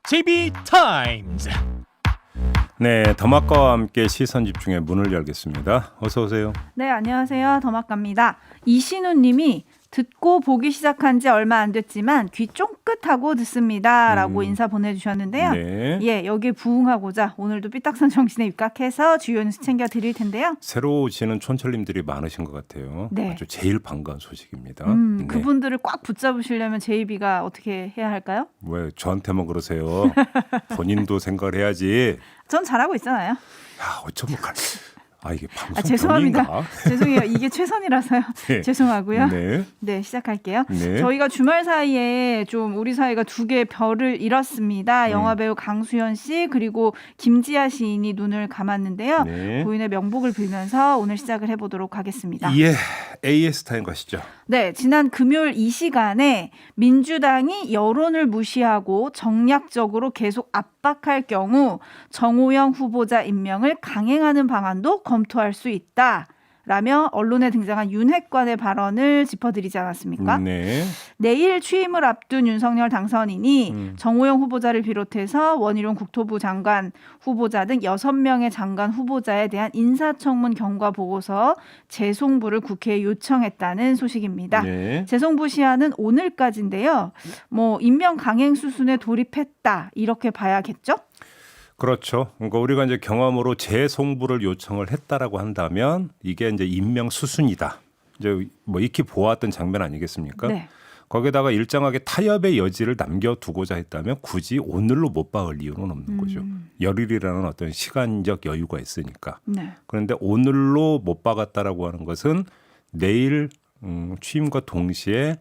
JB타임즈. 네, 더마카와 함께 시선 집중의 문을 열겠습니다. 어서 오세요. 네, 안녕하세요. 더마카입니다. 이신우 님이 듣고 보기 시작한 지 얼마 안 됐지만 귀 쫑긋하고 듣습니다. 라고 인사 보내주셨는데요. 네. 예, 여기에 부응하고자 오늘도 삐딱선 정신에 입각해서 주요 뉴스 챙겨드릴 텐데요. 새로 오시는 촌철님들이 많으신 것 같아요. 네. 아주 제일 반가운 소식입니다. 네. 그분들을 꽉 붙잡으시려면 JB가 어떻게 해야 할까요? 왜 저한테만 그러세요? 본인도 생각을 해야지. 전 잘하고 있잖아요. 야, 어쩌면 이게 방송 죄송합니다. 본인가? 죄송해요. 이게 최선이라서요. 네. 죄송하고요. 네. 네, 시작할게요. 네. 저희가 주말 사이에 좀 우리 사회가 두 개의 별을 잃었습니다. 영화배우 강수현 씨 그리고 김지아 시인이 눈을 감았는데요. 네. 고인의 명복을 빌면서 오늘 시작을 해보도록 하겠습니다. 예, AS 타임 가시죠. 네, 지난 금요일 이 시간에 민주당이 여론을 무시하고 정략적으로 계속 압박할 경우 정호영 후보자 임명을 강행하는 방안도 검토할 수 있다. 라며 언론에 등장한 윤핵관의 발언을 짚어드리지 않았습니까? 네. 내일 취임을 앞둔 윤석열 당선인이 정호영 후보자를 비롯해서 원희룡 국토부 장관 후보자 등 6명의 장관 후보자에 대한 인사청문 경과 보고서 재송부를 국회에 요청했다는 소식입니다. 네. 재송부 시한은 오늘까지인데요. 임명 강행 수순에 돌입했다 이렇게 봐야겠죠? 그렇죠. 그러니까 우리가 이제 경험으로 재송부를 요청을 했다라고 한다면 이게 이제 임명 수순이다. 이제 익히 보았던 장면 아니겠습니까? 네. 거기다가 일정하게 타협의 여지를 남겨두고자 했다면 굳이 오늘로 못 박을 이유는 없는 거죠. 열흘이라는 어떤 시간적 여유가 있으니까. 네. 그런데 오늘로 못 박았다라고 하는 것은 내일 취임과 동시에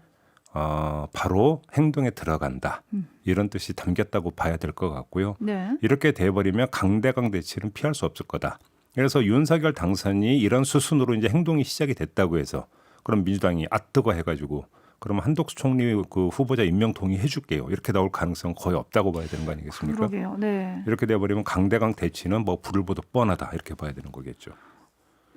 바로 행동에 들어간다. 이런 뜻이 담겼다고 봐야 될 것 같고요. 네. 이렇게 돼버리면 강대강 대치는 피할 수 없을 거다. 그래서 윤석열 당선이 이런 수순으로 이제 행동이 시작이 됐다고 해서 그럼 민주당이 뜨거 해가지고 그러면 한덕수 총리 그 후보자 임명 동의해줄게요. 이렇게 나올 가능성은 거의 없다고 봐야 되는 거 아니겠습니까? 그러게요. 네. 이렇게 돼버리면 강대강 대치는 불을 보듯 뻔하다 이렇게 봐야 되는 거겠죠.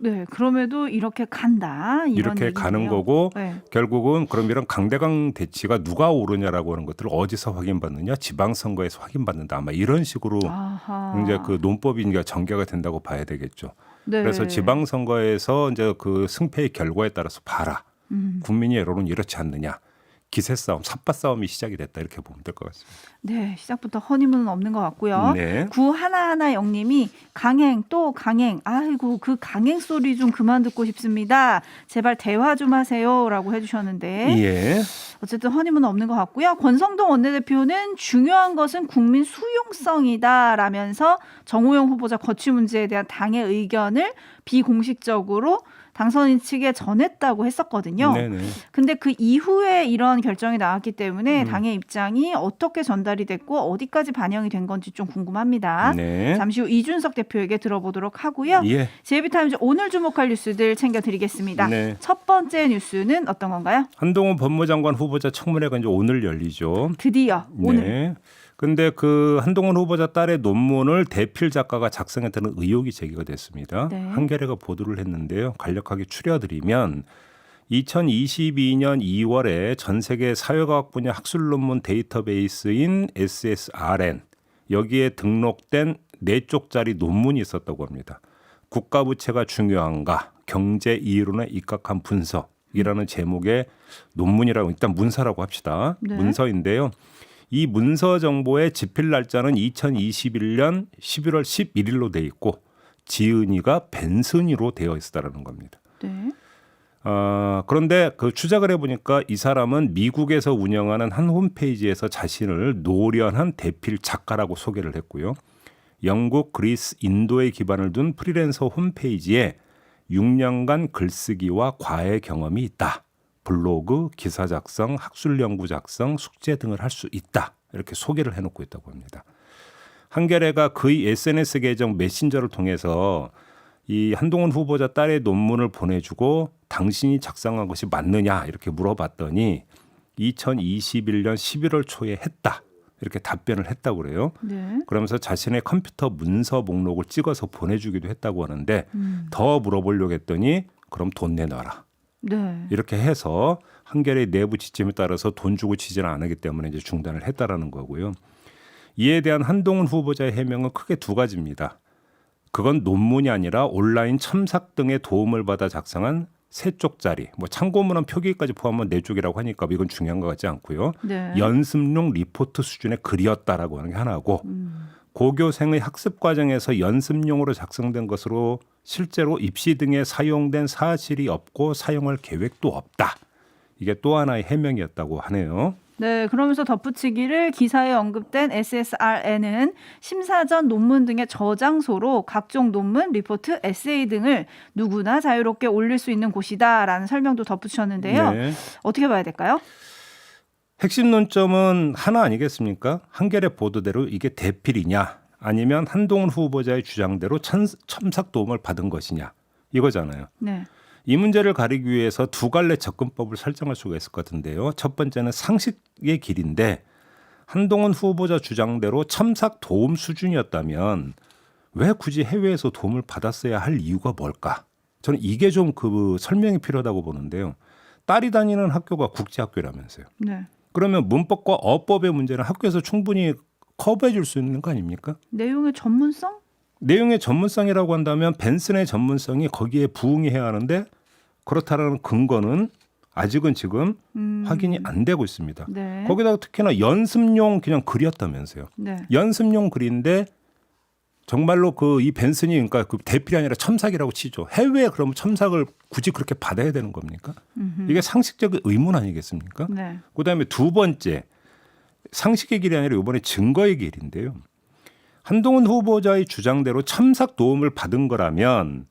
네, 그럼에도 이렇게 간다. 이렇게 얘기인데요. 가는 거고 네. 결국은 그럼 이런 강대강 대치가 누가 오르냐라고 하는 것들을 어디서 확인받느냐 지방선거에서 확인받는다 아마 이런 식으로 아하. 이제 그 논법이 이제 전개가 된다고 봐야 되겠죠. 네. 그래서 지방선거에서 이제 그 승패의 결과에 따라서 봐라. 국민의 여론은 이렇지 않느냐. 기세 싸움, 삿바 싸움이 시작이 됐다 이렇게 보면 될 것 같습니다. 네, 시작부터 허니문은 없는 것 같고요. 네. 9110님이 강행 또 강행. 아이고 그 강행 소리 좀 그만 듣고 싶습니다. 제발 대화 좀 하세요라고 해주셨는데 예. 어쨌든 허니문은 없는 것 같고요. 권성동 원내대표는 중요한 것은 국민 수용성이다라면서 정호영 후보자 거취 문제에 대한 당의 의견을 비공식적으로 당선인 측에 전했다고 했었거든요. 네네. 근데 그 이후에 이런 결정이 나왔기 때문에 당의 입장이 어떻게 전달이 됐고 어디까지 반영이 된 건지 좀 궁금합니다. 네. 잠시 후 이준석 대표에게 들어보도록 하고요. 예. JB타임즈 오늘 주목할 뉴스들 챙겨드리겠습니다. 네. 첫 번째 뉴스는 어떤 건가요? 한동훈 법무장관 후보자 청문회가 이제 오늘 열리죠. 드디어 오늘. 네. 근데 그 한동훈 후보자 딸의 논문을 대필 작가가 작성했다는 의혹이 제기가 됐습니다. 네. 한겨레가 보도를 했는데요. 간략하게 추려드리면 2022년 2월에 전 세계 사회과학 분야 학술 논문 데이터베이스인 SSRN 여기에 등록된 4쪽짜리 논문이 있었다고 합니다. 국가부채가 중요한가? 경제 이론에 입각한 분석이라는 제목의 논문이라고 일단 문서라고 합시다. 네. 문서인데요. 이 문서 정보의 집필 날짜는 2021년 11월 11일로 돼 있고 지은이가 벤슨이로 되어 있다라는 겁니다. 네. 그런데 그 추적을 해보니까 이 사람은 미국에서 운영하는 한 홈페이지에서 자신을 노련한 대필 작가라고 소개를 했고요. 영국, 그리스, 인도에 기반을 둔 프리랜서 홈페이지에 6년간 글쓰기와 과외 경험이 있다. 블로그, 기사 작성, 학술 연구 작성, 숙제 등을 할 수 있다. 이렇게 소개를 해놓고 있다고 합니다. 한겨레가 그의 SNS 계정 메신저를 통해서 이 한동훈 후보자 딸의 논문을 보내주고 당신이 작성한 것이 맞느냐 이렇게 물어봤더니 2021년 11월 초에 했다. 이렇게 답변을 했다고 그래요. 네. 그러면서 자신의 컴퓨터 문서 목록을 찍어서 보내주기도 했다고 하는데 더 물어보려고 했더니 그럼 돈 내놔라. 네. 이렇게 해서 한겨레 내부 지침에 따라서 돈 주고 치지는 않기 때문에 이제 중단을 했다라는 거고요. 이에 대한 한동훈 후보자의 해명은 크게 두 가지입니다. 그건 논문이 아니라 온라인 첨삭 등의 도움을 받아 작성한 3쪽짜리, 뭐 참고문헌 표기까지 포함하면 4쪽이라고 하니까 이건 중요한 것 같지 않고요. 네. 연습용 리포트 수준의 글이었다라고 하는 게 하나고 고교생의 학습 과정에서 연습용으로 작성된 것으로 실제로 입시 등에 사용된 사실이 없고 사용할 계획도 없다. 이게 또 하나의 해명이었다고 하네요. 네, 그러면서 덧붙이기를 기사에 언급된 SSRN은 심사전 논문 등의 저장소로 각종 논문, 리포트, 에세이 등을 누구나 자유롭게 올릴 수 있는 곳이다라는 설명도 덧붙였는데요. 네. 어떻게 봐야 될까요? 핵심 논점은 하나 아니겠습니까? 한겨레 보도대로 이게 대필이냐 아니면 한동훈 후보자의 주장대로 첨삭 도움을 받은 것이냐 이거잖아요. 네. 이 문제를 가리기 위해서 두 갈래 접근법을 설정할 수가 있을 것 같은데요. 첫 번째는 상식의 길인데 한동훈 후보자 주장대로 첨삭 도움 수준이었다면 왜 굳이 해외에서 도움을 받았어야 할 이유가 뭘까? 저는 이게 좀 그 설명이 필요하다고 보는데요. 딸이 다니는 학교가 국제학교라면서요. 네. 그러면 문법과 어법의 문제는 학교에서 충분히 커버해 줄 수 있는 거 아닙니까? 내용의 전문성? 내용의 전문성이라고 한다면 벤슨의 전문성이 거기에 부응해야 하는데 그렇다라는 근거는 아직은 지금 확인이 안 되고 있습니다. 네. 거기다가 특히나 연습용 그냥 글이었다면서요. 네. 연습용 글인데 정말로 그 이 벤슨이 그러니까 그 대필이 아니라 첨삭이라고 치죠. 해외에 그러면 첨삭을 굳이 그렇게 받아야 되는 겁니까? 이게 상식적 의문 아니겠습니까? 네. 그다음에 두 번째 상식의 길이 아니라 이번에 증거의 길인데요. 한동훈 후보자의 주장대로 첨삭 도움을 받은 거라면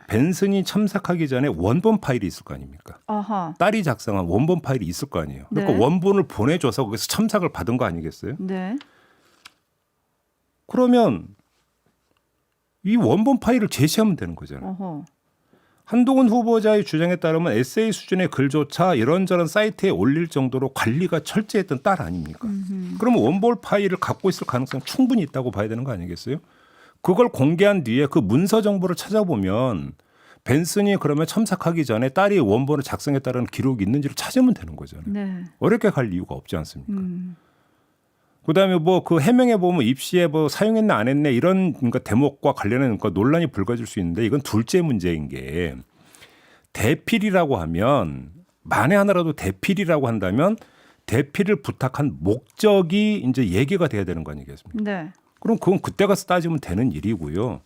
벤슨이 첨삭하기 전에 원본 파일이 있을 거 아닙니까? 아하. 딸이 작성한 원본 파일이 있을 거 아니에요. 그러니까 네. 원본을 보내줘서 거기서 첨삭을 받은 거 아니겠어요? 네. 그러면 이 원본 파일을 제시하면 되는 거잖아요. 어허. 한동훈 후보자의 주장에 따르면 에세이 수준의 글조차 이런저런 사이트에 올릴 정도로 관리가 철저했던 딸 아닙니까? 그러면 원본 파일을 갖고 있을 가능성은 충분히 있다고 봐야 되는 거 아니겠어요? 그걸 공개한 뒤에 그 문서 정보를 찾아보면 벤슨이 그러면 첨삭하기 전에 딸이 원본을 작성했다는 기록이 있는지를 찾으면 되는 거잖아요. 네. 어렵게 갈 이유가 없지 않습니까? 그다음에 뭐 그 해명에 보면 입시에 뭐 사용했나 안 했네 이런 그러니까 대목과 관련된 그러니까 논란이 불거질 수 있는데 이건 둘째 문제인 게 대필이라고 하면 만에 하나라도 대필이라고 한다면 대필을 부탁한 목적이 이제 얘기가 돼야 되는 거 아니겠습니까? 네. 그럼 그건 그때 가서 따지면 되는 일이고요.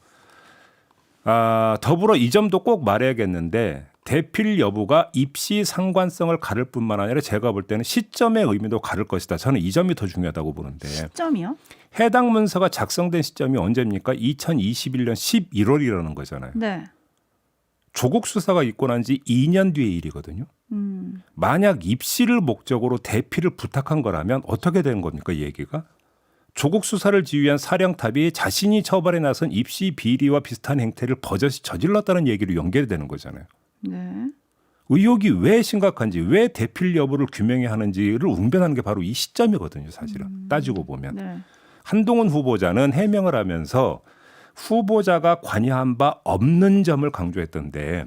더불어 이 점도 꼭 말해야겠는데 대필 여부가 입시 상관성을 가를 뿐만 아니라 제가 볼 때는 시점의 의미도 가를 것이다. 저는 이 점이 더 중요하다고 보는데 시점이요? 해당 문서가 작성된 시점이 언제입니까? 2021년 11월이라는 거잖아요. 네. 조국 수사가 있고 난 지 2년 뒤의 일이거든요. 만약 입시를 목적으로 대필을 부탁한 거라면 어떻게 되는 겁니까? 이 얘기가? 조국 수사를 지휘한 사령탑이 자신이 처벌에 나선 입시 비리와 비슷한 행태를 버젓이 저질렀다는 얘기로 연결이 되는 거잖아요. 네. 의혹이 왜 심각한지 왜 대필 여부를 규명해야 하는지를 웅변하는 게 바로 이 시점이거든요. 사실은 따지고 보면. 네. 한동훈 후보자는 해명을 하면서 후보자가 관여한 바 없는 점을 강조했던데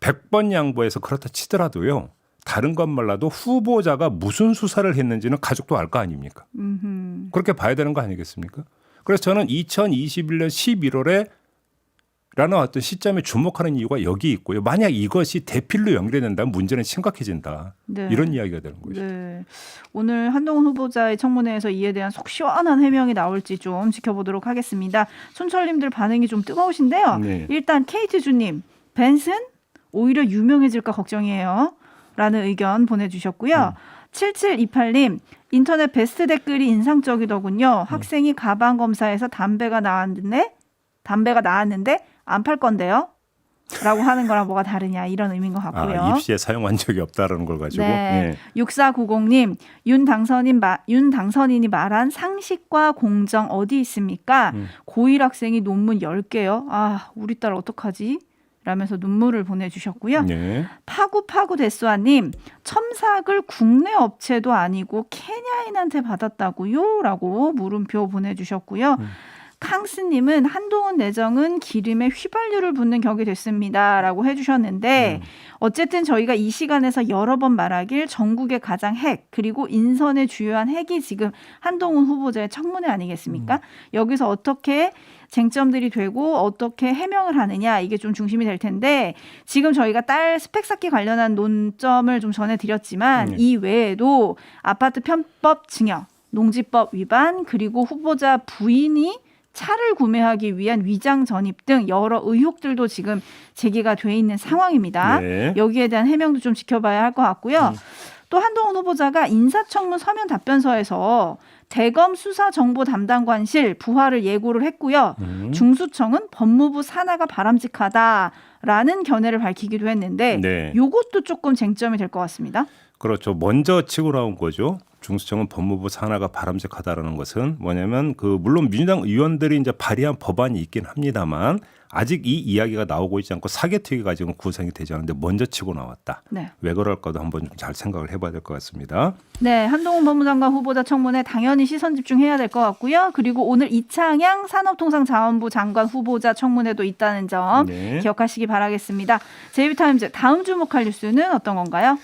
100번 양보해서 그렇다 치더라도요. 다른 것 몰라도 후보자가 무슨 수사를 했는지는 가족도 알 거 아닙니까? 그렇게 봐야 되는 거 아니겠습니까? 그래서 저는 2021년 11월에 라는 어떤 시점에 주목하는 이유가 여기 있고요. 만약 이것이 대필로 연결된다면 문제는 심각해진다. 네. 이런 이야기가 되는 거죠. 네. 오늘 한동훈 후보자의 청문회에서 이에 대한 속 시원한 해명이 나올지 좀 지켜보도록 하겠습니다. 촌철님들 반응이 좀 뜨거우신데요. 네. 일단 케이트주님, 벤슨 오히려 유명해질까 걱정이에요. 라는 의견 보내주셨고요. 7728님, 인터넷 베스트 댓글이 인상적이더군요. 학생이 가방 검사에서 담배가 나왔는데 안 팔 건데요? 라고 하는 거랑 뭐가 다르냐 이런 의미인 것 같고요. 입시에 사용한 적이 없다라는 걸 가지고. 네. 6490님, 윤 당선인이 말한 상식과 공정 어디 있습니까? 고1 학생이 논문 10개요. 우리 딸 어떡하지? 라면서 눈물을 보내주셨고요. 네. 파구 데스와님, 첨삭을 국내 업체도 아니고 케냐인한테 받았다고요? 라고 물음표 보내주셨고요. 캉스님은 한동훈 내정은 기름에 휘발유를 붓는 격이 됐습니다라고 해주셨는데 어쨌든 저희가 이 시간에서 여러 번 말하길 전국의 가장 핵 그리고 인선의 주요한 핵이 지금 한동훈 후보자의 청문회 아니겠습니까? 여기서 어떻게 쟁점들이 되고 어떻게 해명을 하느냐 이게 좀 중심이 될 텐데 지금 저희가 딸 스펙 쌓기 관련한 논점을 좀 전해드렸지만 이 외에도 아파트 편법 증여, 농지법 위반 그리고 후보자 부인이 차를 구매하기 위한 위장 전입 등 여러 의혹들도 지금 제기가 돼 있는 상황입니다. 네. 여기에 대한 해명도 좀 지켜봐야 할 것 같고요. 또 한동훈 후보자가 인사청문 서면 답변서에서 대검 수사정보담당관실 부하를 예고를 했고요. 중수청은 법무부 산하가 바람직하다라는 견해를 밝히기도 했는데 네. 이것도 조금 쟁점이 될 것 같습니다. 그렇죠. 먼저 치고 나온 거죠. 중수청은 법무부 산하가 바람직하다라는 것은 뭐냐면 물론 민주당 의원들이 이제 발의한 법안이 있긴 합니다만 아직 이 이야기가 나오고 있지 않고 사개특위가 지금 구성이 되지 않는데 먼저 치고 나왔다. 네. 왜 그럴까도 한번 좀 잘 생각을 해봐야 될 것 같습니다. 네, 한동훈 법무장관 후보자 청문회 당연히 시선 집중해야 될 것 같고요. 그리고 오늘 이창양 산업통상자원부 장관 후보자 청문회도 있다는 점 네. 기억하시기 바라겠습니다. 제이비타임즈 다음 주목할 뉴스는 어떤 건가요?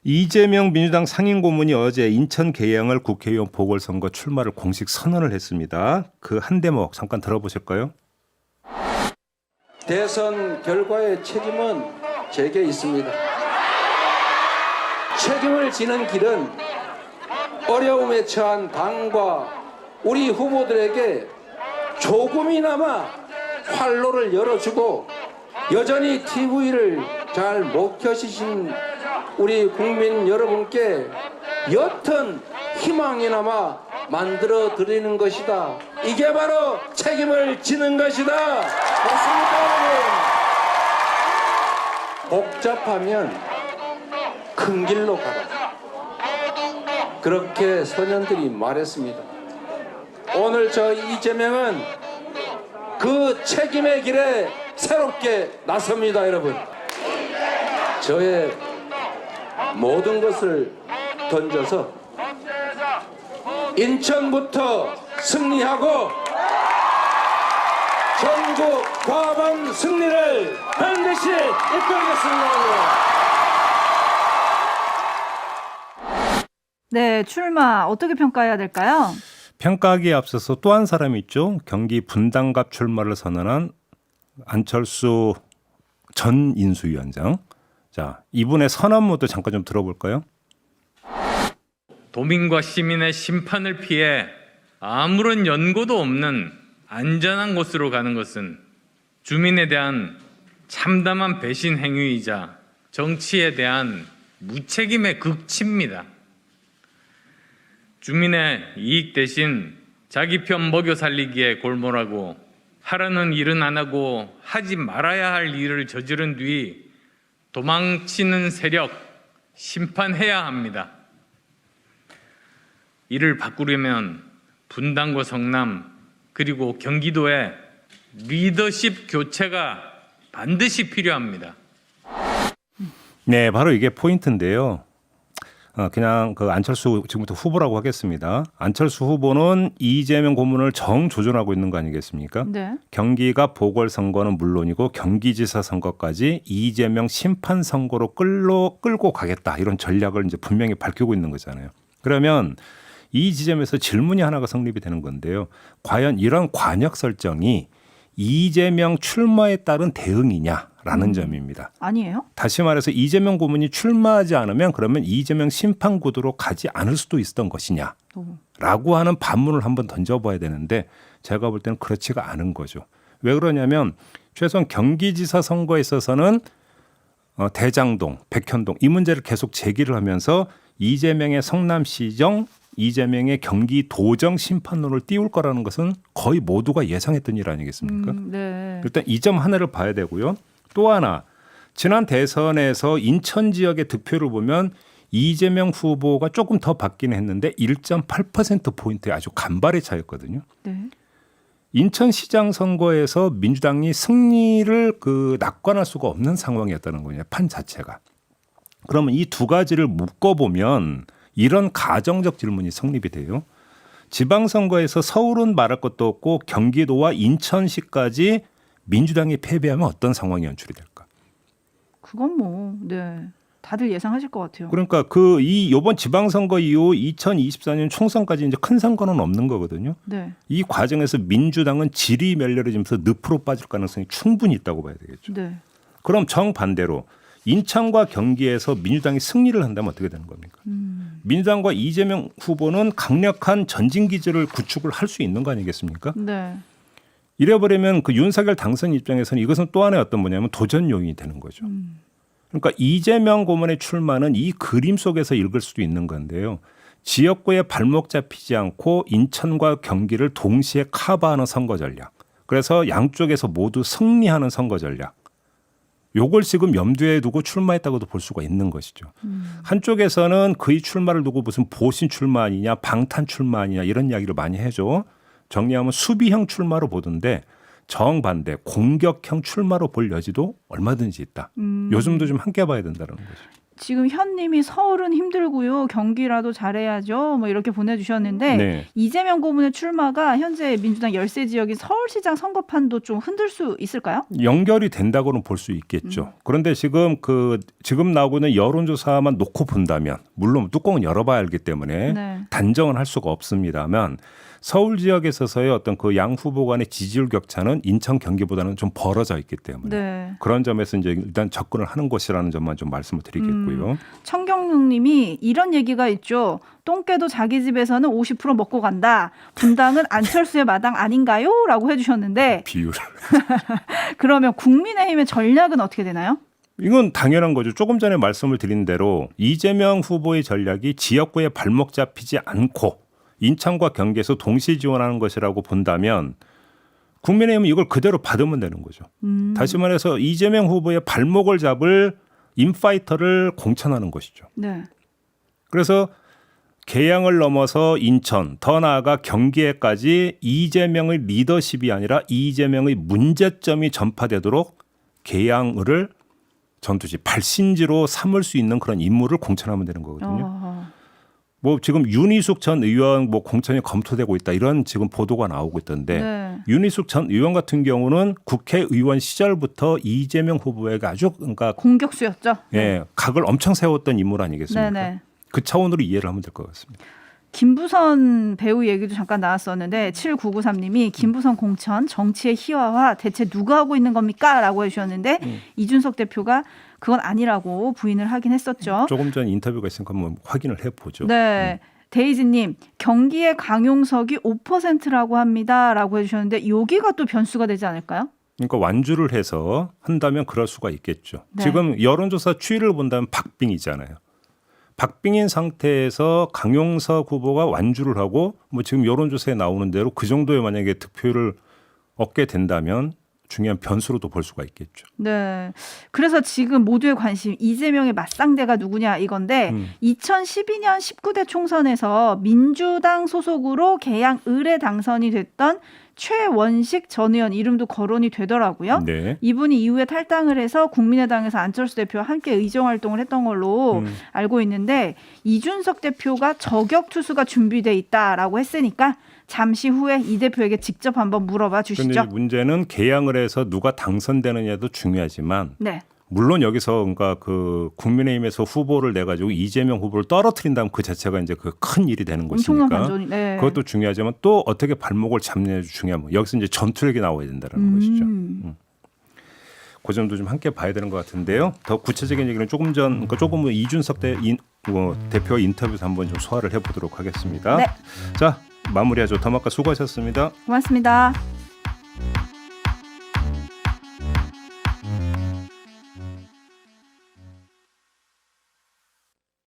이재명 민주당 상임고문이 어제 인천 계양을 국회의원 보궐선거 출마를 공식 선언을 했습니다. 그 한 대목 잠깐 들어보실까요? 대선 결과의 책임은 제게 있습니다. 책임을 지는 길은 어려움에 처한 당과 우리 후보들에게 조금이나마 활로를 열어주고 여전히 TV를 잘 못 켜시신 우리 국민 여러분께 옅은 희망이나마 만들어 드리는 것이다. 이게 바로 책임을 지는 것이다. 맞습니까, 여러분? 복잡하면 큰 길로 가라. 그렇게 소년들이 말했습니다. 오늘 저 이재명은 그 책임의 길에 새롭게 나섭니다, 여러분. 저의 모든 것을 던져서 인천부터 승리하고 전국 과반 승리를 반드시 이끌겠습니다. 네, 출마 어떻게 평가해야 될까요? 평가하기에 앞서서 또 한 사람이 있죠. 경기 분당갑 출마를 선언한 안철수 전 인수위원장. 자, 이분의 선언문도 잠깐 좀 들어볼까요? 도민과 시민의 심판을 피해 아무런 연고도 없는 안전한 곳으로 가는 것은 주민에 대한 참담한 배신 행위이자 정치에 대한 무책임의 극치입니다. 주민의 이익 대신 자기 편 먹여 살리기에 골몰하고 하라는 일은 안 하고 하지 말아야 할 일을 저지른 뒤 도망치는 세력 심판해야 합니다. 이를 바꾸려면 분당과 성남 그리고 경기도의 리더십 교체가 반드시 필요합니다. 네, 바로 이게 포인트인데요. 그냥 안철수 지금부터 후보라고 하겠습니다. 안철수 후보는 이재명 고문을 정조준하고 있는 거 아니겠습니까? 네. 경기가 보궐선거는 물론이고 경기지사 선거까지 이재명 심판 선거로 끌고 가겠다 이런 전략을 이제 분명히 밝히고 있는 거잖아요. 그러면 이 지점에서 질문이 하나가 성립이 되는 건데요. 과연 이런 관역 설정이 이재명 출마에 따른 대응이냐라는 점입니다. 아니에요? 다시 말해서 이재명 고문이 출마하지 않으면 그러면 이재명 심판 구도로 가지 않을 수도 있었던 것이냐라고 하는 반문을 한번 던져봐야 되는데 제가 볼 때는 그렇지가 않은 거죠. 왜 그러냐면 최소한 경기지사 선거에 있어서는 대장동, 백현동 이 문제를 계속 제기를 하면서 이재명의 성남시정, 이재명의 경기도정 심판론을 띄울 거라는 것은 거의 모두가 예상했던 일 아니겠습니까? 네. 일단 이 점 하나를 봐야 되고요. 또 하나 지난 대선에서 인천 지역의 득표를 보면 이재명 후보가 조금 더 받긴 했는데 1.8%포인트의 아주 간발의 차였거든요. 네. 인천시장 선거에서 민주당이 승리를 낙관할 수가 없는 상황이었다는 거냐, 판 자체가. 그러면 이 두 가지를 묶어보면 이런 가정적 질문이 성립이 돼요. 지방선거에서 서울은 말할 것도 없고 경기도와 인천시까지 민주당이 패배하면 어떤 상황이 연출이 될까? 그건 뭐 네. 다들 예상하실 것 같아요. 그러니까 이번 지방선거 이후 2024년 총선까지 이제 큰 선거는 없는 거거든요. 네. 이 과정에서 민주당은 질이 멸렬해지면서 늪으로 빠질 가능성이 충분히 있다고 봐야 되겠죠. 네. 그럼 정반대로 인천과 경기에서 민주당이 승리를 한다면 어떻게 되는 겁니까? 민주당과 이재명 후보는 강력한 전진 기지를 구축을 할 수 있는 거 아니겠습니까? 네. 이래버리면 그 윤석열 당선 입장에서는 이것은 또 하나의 어떤 뭐냐면 도전 요인이 되는 거죠. 그러니까 이재명 고문의 출마는 이 그림 속에서 읽을 수도 있는 건데요. 지역구에 발목 잡히지 않고 인천과 경기를 동시에 커버하는 선거 전략. 그래서 양쪽에서 모두 승리하는 선거 전략. 요걸 지금 염두에 두고 출마했다고도 볼 수가 있는 것이죠. 한쪽에서는 그의 출마를 두고 무슨 보신 출마 아니냐, 방탄 출마 아니냐 이런 이야기를 많이 해줘. 정리하면 수비형 출마로 보던데 정반대 공격형 출마로 볼 여지도 얼마든지 있다. 요즘도 좀 함께 봐야 된다는 거죠. 지금 현님이 서울은 힘들고요. 경기라도 잘해야죠. 뭐 이렇게 보내주셨는데 네. 이재명 고문의 출마가 현재 민주당 열세 지역인 서울시장 선거판도 좀 흔들 수 있을까요? 연결이 된다고는 볼 수 있겠죠. 그런데 지금 나오고 있는 여론조사만 놓고 본다면 물론 뚜껑은 열어봐야 알기 때문에 네. 단정은 할 수가 없습니다만 서울 지역에 있어서의 어떤 그 양 후보 간의 지지율 격차는 인천 경기보다는 좀 벌어져 있기 때문에 네. 그런 점에서 이제 일단 접근을 하는 것이라는 점만 좀 말씀을 드리겠고요. 청경룡님이 이런 얘기가 있죠. 똥개도 자기 집에서는 50% 먹고 간다. 분당은 안철수의 마당 아닌가요? 라고 해주셨는데 비율. 그러면 국민의힘의 전략은 어떻게 되나요? 이건 당연한 거죠. 조금 전에 말씀을 드린 대로 이재명 후보의 전략이 지역구에 발목 잡히지 않고 인천과 경기에서 동시 지원하는 것이라고 본다면 국민의힘은 이걸 그대로 받으면 되는 거죠. 다시 말해서 이재명 후보의 발목을 잡을 인파이터를 공천하는 것이죠. 네. 그래서 계양을 넘어서 인천, 더 나아가 경기에까지 이재명의 리더십이 아니라 이재명의 문제점이 전파되도록 계양을 전투지 발신지로 삼을 수 있는 그런 인물을 공천하면 되는 거거든요. 뭐 지금 윤희숙 전 의원 뭐 공천이 검토되고 있다 이런 지금 보도가 나오고 있던데 네. 윤희숙 전 의원 같은 경우는 국회의원 시절부터 이재명 후보에게 아주 그러니까 공격수였죠. 예, 각을 엄청 세웠던 인물 아니겠습니까? 네네. 그 차원으로 이해를 하면 될 것 같습니다. 김부선 배우 얘기도 잠깐 나왔었는데 7993님이 김부선 공천 정치의 희화화 대체 누가 하고 있는 겁니까? 라고 해주셨는데 이준석 대표가 그건 아니라고 부인을 하긴 했었죠. 조금 전 인터뷰가 있으니까 한번 확인을 해보죠. 네. 데이지님 경기의 강용석이 5%라고 합니다. 라고 해주셨는데 여기가 또 변수가 되지 않을까요? 그러니까 완주를 해서 한다면 그럴 수가 있겠죠. 네. 지금 여론조사 추이를 본다면 박빙이잖아요. 박빙인 상태에서 강용석 후보가 완주를 하고 뭐 지금 여론조사에 나오는 대로 그 정도의 만약에 득표를 얻게 된다면 중요한 변수로도 볼 수가 있겠죠. 네. 그래서 지금 모두의 관심 이재명의 맞상대가 누구냐 이건데 2012년 19대 총선에서 민주당 소속으로 계양 을에 당선이 됐던 최원식 전 의원 이름도 거론이 되더라고요. 네. 이분이 이후에 탈당을 해서 국민의당에서 안철수 대표와 함께 의정활동을 했던 걸로 알고 있는데 이준석 대표가 저격 투수가 준비돼 있다라고 했으니까 잠시 후에 이 대표에게 직접 한번 물어봐 주시죠. 그런데 문제는 계양을 해서 누가 당선되느냐도 중요하지만 네. 물론 여기서 그러니까 그 국민의힘에서 후보를 내 가지고 이재명 후보를 떨어뜨린다면 그 자체가 이제 그 큰 일이 되는 엄청난 것이니까 반전이. 네. 그것도 중요하지만 또 어떻게 발목을 잡느냐도 중요한 여기서 이제 전투력이 나와야 된다는 것이죠. 그 점도 좀 함께 봐야 되는 것 같은데요. 더 구체적인 얘기는 그러니까 조금 이준석 대표 인터뷰에서 한번 좀 소화를 해보도록 하겠습니다. 네. 자 마무리하죠. 더마카 수고하셨습니다. 고맙습니다.